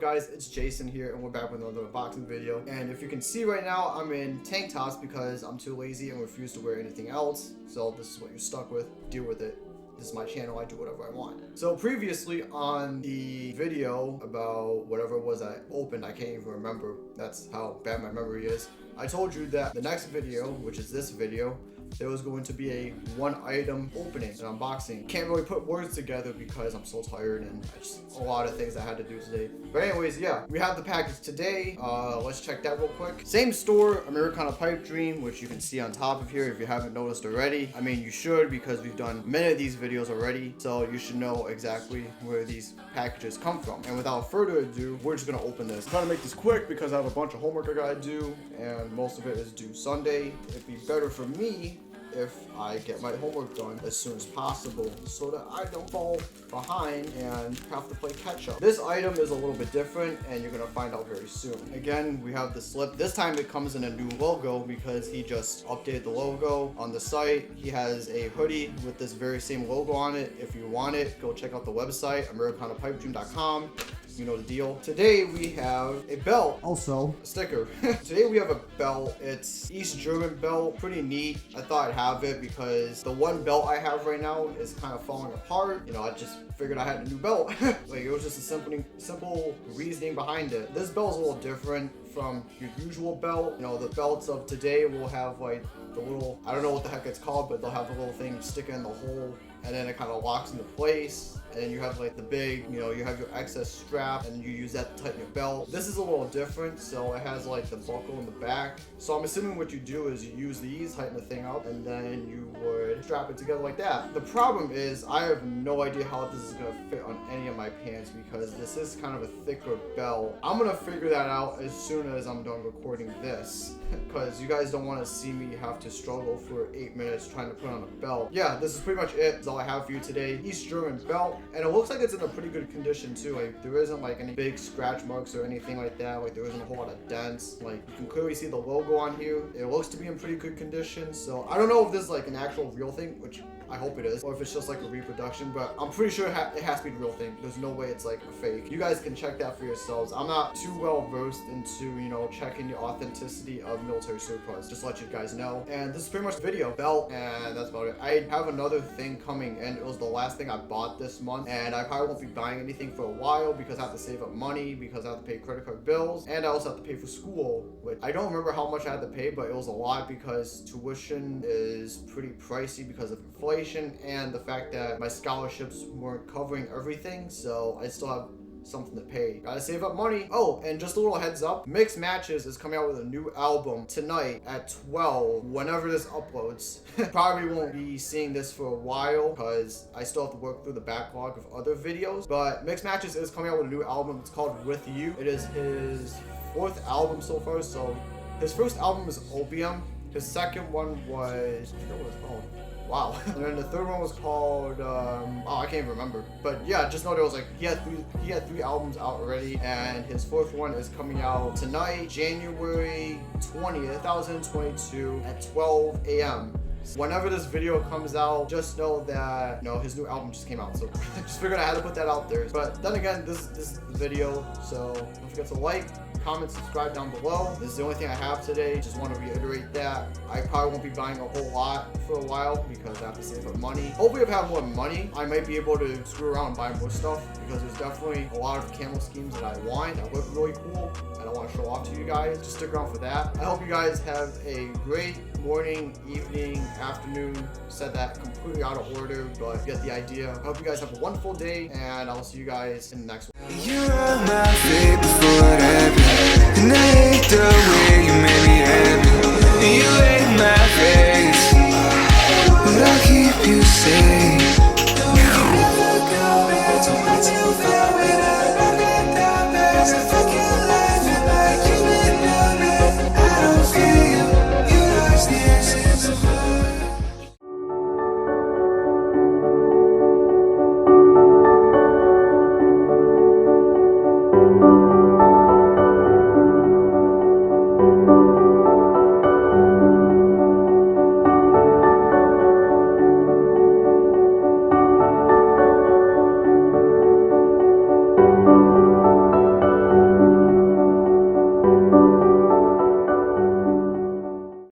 up guys, it's Jason here and we're back with another unboxing video. And if you can see right now, I'm in tank tops because I'm too lazy and refuse to wear anything else. So this is what you're stuck with, deal with it. This is my channel, I do whatever I want. So previously on the video about whatever it was I opened, I can't even remember. That's how bad my memory is. I told you that the next video, which is this video, there was going to be a one item opening and unboxing. Can't really put words together because I'm so tired and just a lot of things I had to do today. But anyways, yeah, we have the package today. Let's check that real quick. Same store, Americana Pipedream, which you can see on top of here if you haven't noticed already. I mean, you should because we've done many of these videos already. So you should know exactly where these packages come from. And without further ado, we're just gonna open this. I'm trying to make this quick because I have a bunch of homework I gotta do and most of it is due Sunday. It'd be better for me if I get my homework done as soon as possible so that I don't fall behind and have to play catch up. This item is a little bit different and you're gonna find out very soon. Again, we have the slip. This time it comes in a new logo because he just updated the logo on the site. He has a hoodie with this very same logo on it. If you want it, go check out the website, AmericanaPipedream.com. You know the deal. Today we have a belt, also a sticker. Today we have a belt. It's East German belt, pretty neat. I thought I'd have it because the one belt I have right now is kind of falling apart. You know, I just figured I had a new belt. Like it was just a simple reasoning behind it. This belt is a little different from your usual belt. You know, the belts of today will have like the little, I don't know what the heck it's called, but they'll have the little thing sticking in the hole and then it kind of locks into place. And then you have like the big, you know, you have your excess strap and you use that to tighten your belt. This is a little different, so it has like the buckle in the back. So I'm assuming what you do is you use these, tighten the thing up, and then you would strap it together like that. The problem is I have no idea how this is gonna fit on any of my pants because this is kind of a thicker belt. I'm gonna figure that out as soon as I'm done recording this because you guys don't want to see me have to struggle for 8 minutes trying to put on a belt. Yeah, this is pretty much it. That's all I have for you today. East German belt. And it looks like it's in a pretty good condition too. Like there isn't like any big scratch marks or anything like that. Like there isn't a whole lot of dents. Like you can clearly see the logo on here. It looks to be in pretty good condition. So I don't know if this is like an actual real thing, which I hope it is, or if it's just like a reproduction, but I'm pretty sure it has to be the real thing. There's no way it's like a fake. You guys can check that for yourselves. I'm not too well versed into, you know, checking the authenticity of military surplus. Just to let you guys know. And this is pretty much the video. Belt, and that's about it. I have another thing coming and it was the last thing I bought this month. And I probably won't be buying anything for a while because I have to save up money, because I have to pay credit card bills, and I also have to pay for school, which I don't remember how much I had to pay, but it was a lot because tuition is pretty pricey because of inflation and the fact that my scholarships weren't covering everything, so I still have something to pay. Gotta save up money. Oh, and just a little heads up, Mixed Matches is coming out with a new album tonight at 12 whenever this uploads. Probably won't be seeing this for a while because I still have to work through the backlog of other videos, but Mixed Matches is coming out with a new album. It's called With You. It is his 4th album so far. So his first album is Opium. His second one was, I forget what it's called. Wow. And then the third one was called, oh, I can't even remember. But yeah, just know there was like, he had three albums out already, and his 4th one is coming out tonight, January 20th, 2022 at 12 a.m. Whenever this video comes out, just know that, you know, his new album just came out. So just figured I had to put that out there. But then again, this is the video, so don't forget to like, comment, subscribe down below. This is the only thing I have today. Just want to reiterate that I probably won't be buying a whole lot for a while because I have to save up money. Hopefully if I have more money, I might be able to screw around and buy more stuff because there's definitely a lot of camo schemes that I want that look really cool and I want to show off to you guys. Just stick around for that. I hope you guys have a great morning, evening, afternoon. Said that completely out of order, but you get the idea. I hope you guys have a wonderful day and I'll see you guys in the next one. You're my favorite before it happened, and I hate the way you made me happy. And you hate my face, but I'll keep you safe. Never go back to what you felt when I broke it down. There's a fucking life and like you've been down it. I don't feel you lost the essence of love.